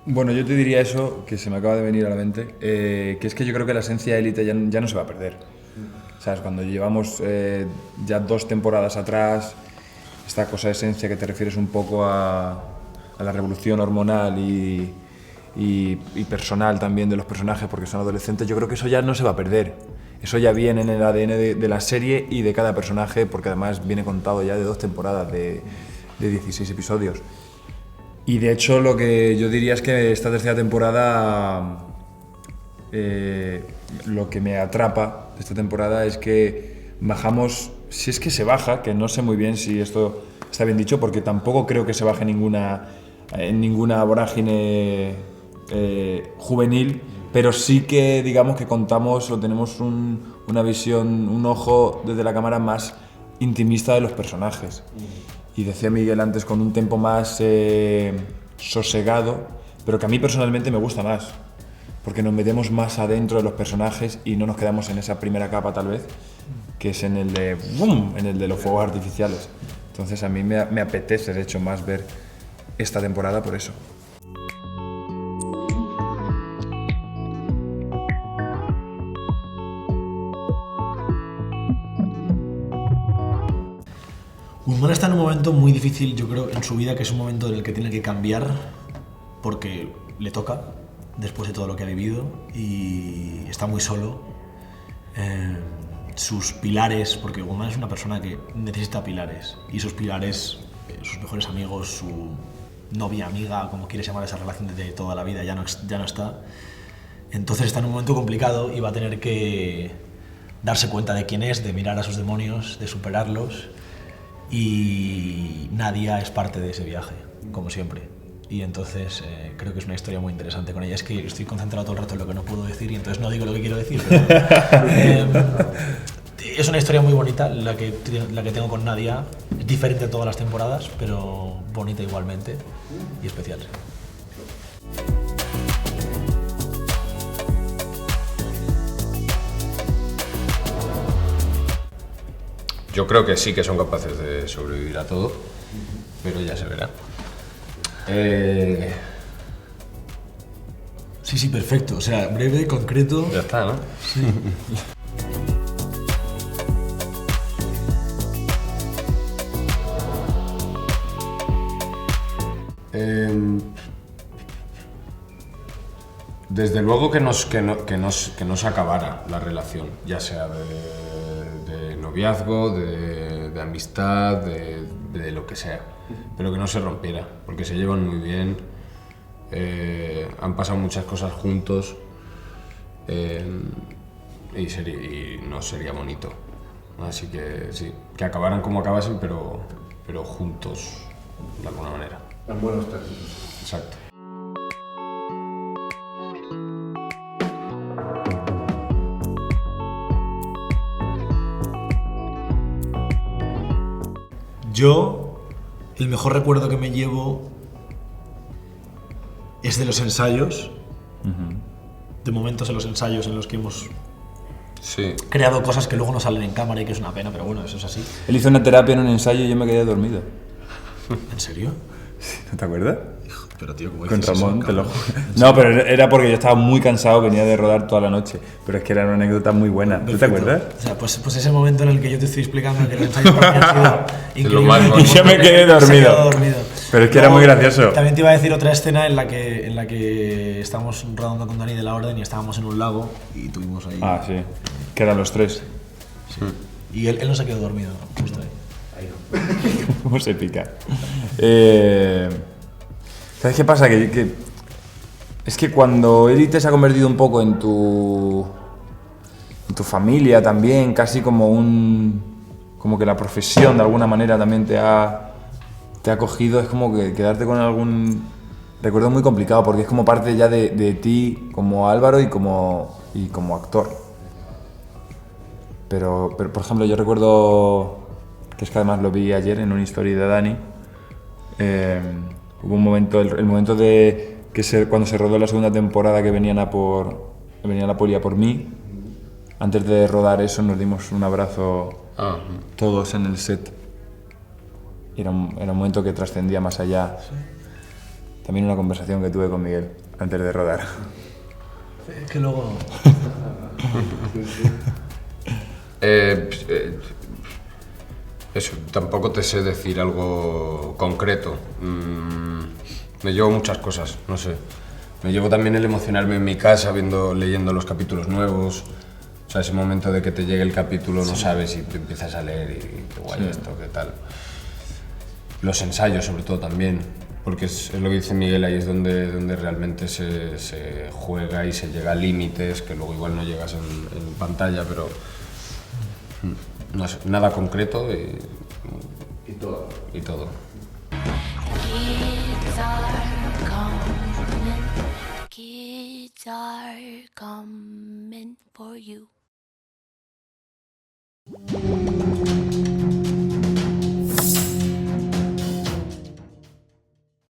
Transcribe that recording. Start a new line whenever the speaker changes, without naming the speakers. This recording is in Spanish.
Bueno, yo te diría eso, que se me acaba de venir a la mente, que es que yo creo que la esencia élite ya no se va a perder. ¿Sabes? Cuando llevamos ya 2 temporadas atrás, esta cosa de esencia que te refieres un poco a la revolución hormonal y personal también de los personajes porque son adolescentes, yo creo que eso ya no se va a perder. Eso ya viene en el ADN de la serie y de cada personaje, porque además viene contado ya de 2 temporadas de 16 episodios. Y de hecho lo que yo diría es que esta tercera temporada, lo que me atrapa de esta temporada es que bajamos, si es que se baja, que no sé muy bien si esto está bien dicho, porque tampoco creo que se baje en ninguna vorágine juvenil, pero sí que digamos que contamos o tenemos una visión, un ojo desde la cámara más intimista de los personajes. Y decía Miguel antes, con un tempo más sosegado, pero que a mí personalmente me gusta más, porque nos metemos más adentro de los personajes y no nos quedamos en esa primera capa tal vez, que es en el de ¡bum!, en el de los fuegos artificiales. Entonces a mí me apetece de hecho más ver esta temporada por eso.
Guzmán está en un momento muy difícil, yo creo, en su vida, que es un momento en el que tiene que cambiar porque le toca, después de todo lo que ha vivido, y está muy solo. Sus pilares, porque Guzmán es una persona que necesita pilares, y sus pilares, sus mejores amigos, su novia, amiga, como quieres llamar esa relación de toda la vida, ya no está. Entonces está en un momento complicado y va a tener que darse cuenta de quién es, de mirar a sus demonios, de superarlos. Y Nadia es parte de ese viaje, como siempre. Y entonces creo que es una historia muy interesante con ella. Es que estoy concentrado todo el rato en lo que no puedo decir y entonces no digo lo que quiero decir. Pero, es una historia muy bonita la que tengo con Nadia. Es diferente a todas las temporadas, pero bonita igualmente y especial.
Yo creo que sí que son capaces de sobrevivir a todo, pero ya se verá.
Sí, perfecto. O sea, breve, concreto.
Ya está, ¿no?
Sí.
Desde luego que no se acabara la relación, ya sea de noviazgo, de amistad, de lo que sea, pero que no se rompiera, porque se llevan muy bien, han pasado muchas cosas juntos y no sería bonito. Así que sí, que acabaran como acabasen, pero juntos, de alguna manera.
En buenos términos.
Exacto.
Yo, el mejor recuerdo que me llevo es de los ensayos, de momentos en los ensayos en los que hemos creado cosas que luego no salen en cámara y que es una pena, pero bueno, eso es así.
Él hizo una terapia en un ensayo y yo me quedé dormido.
¿En serio?
¿No te acuerdas?
Pero tío, ¿cómo
Con
dices
Ramón,
eso,
te lo
cabrón?
juro. No, pero era porque yo estaba muy cansado, venía de rodar toda la noche. Pero es que era una anécdota muy buena. ¿Tú te
Perfecto.
acuerdas?
O sea, pues ese momento en el que yo te estoy explicando que los ensayos para mí han sido increíbles.
Y yo me quedé dormido. Pero es que era muy gracioso.
También te iba a decir otra escena en la que estábamos rodando con Dani de la Orden y estábamos en un lago y tuvimos ahí...
Ah, sí. Que eran los 3.
Y él no se quedó dormido, justo ahí.
¿Cómo se pica? ¿Sabes qué pasa? Es que cuando Élite se ha convertido un poco en tu familia también, casi como que la profesión de alguna manera también te ha cogido, es como que quedarte con algún recuerdo muy complicado, porque es como parte ya de ti como Álvaro y como actor. Pero por ejemplo, yo recuerdo, que es que además lo vi ayer en una historia de Dani, Hubo un momento, el momento de cuando se rodó la segunda temporada que venía la poli a por mí. Antes de rodar eso nos dimos un abrazo todos en el set. Era un momento que trascendía más allá. También una conversación que tuve con Miguel antes de rodar.
Es que luego...
Eso, tampoco te sé decir algo concreto. Me llevo muchas cosas, no sé. Me llevo también el emocionarme en mi casa leyendo los capítulos nuevos. O sea, ese momento de que te llegue el capítulo, no sabes y te empiezas a leer y qué guay esto, qué tal. Los ensayos, sobre todo, también. Porque es lo que dice Miguel, ahí es donde realmente se juega y se llega a límites que luego igual no llegas en pantalla, pero no sé, nada concreto y todo.
Kids are coming for you.